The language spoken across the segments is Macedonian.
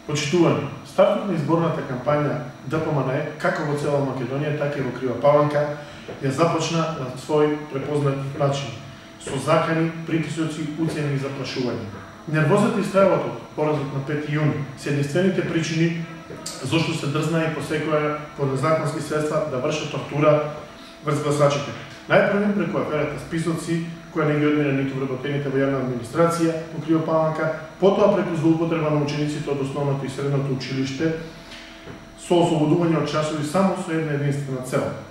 Почитувани, стартот на изборната кампања ДПМНЕ, како во цела Македонија, така и во Крива Паланка, ја започна на свој препознат начин, со закани, притисоци, уцени и заплашување. Нервозата и стравот од поразот на 5 јуни се единствените причини зашто се дрзна и посекоја по незаконски средства да вршат тортура врз гласачите. Најпрвен преку аферата списоци, која не ги одмира ниту вработените во јавна администрација во Крива Паланка, потоа преку злоупотреба на учениците од основното и средното училиште со ослободување од часови само со една единствена цел –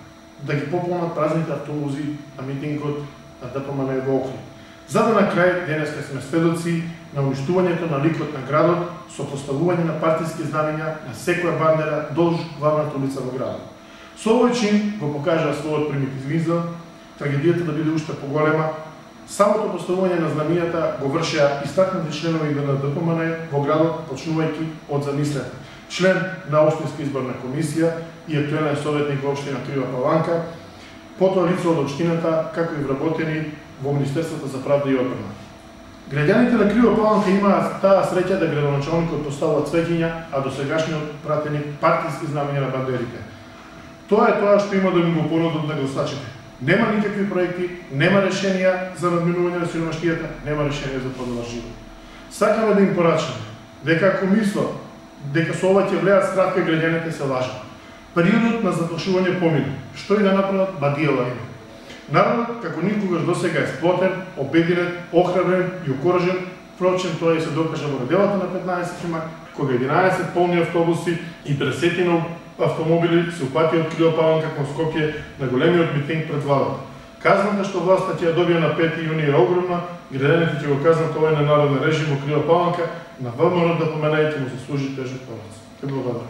да ги пополнат празните автобуси на митингот на ДПМНЕ во Охрид. За да на крај денеска сме сведоци на уништувањето на ликот на градот со поставување на партиски знамења на секоја бандера долж главната улица во градот. Со овој чин го покажа својот примитивизам, трагедијата да биде уште поголема. Самото поставување на знамињата го вршеа истакнати членови на ДПМНЕ во градот, почнувајќи од замислен член на Општинска изборна комисија и актуелен советник во општина Крива Паланка, потоа лица од општината, како и вработени во Министерството за правда и одбрана. Граѓаните на Крива Паланка имаат таа среќа да градоначалникот поставува цвеќиња, а досегашниот пратени партиски знамења на бандерите. Тоа е тоа што има да ми го понудат на гласачите. Нема никакви проекти, нема решенија за надминување на сиромаштијата, нема решенија за подобар живот. Сакаме да им порачаме дека ако мислат дека со ова ќе влеат страх кај граѓаните, се лажат. Периодот на заплашување помина. Што и да направат, бадијава има. Народот, како никогаш досега, е сплотен, обединет, охрабрен и окоръжен. Впрочем, тоа и се докажа во неделата на 15 март, кога 11 полни автобуси и 50 автомобили се упатија од Крива Паланка кон Скопје на големиот митинг пред владата. Казвам што власта ќе ја добија на 5 јуни е огромна, граѓаните ќе го казнат овој ненароден режим во Крива Паланка, на ВМРО ДПМНЕ ќе му се служи тежок порац. Те благодарам.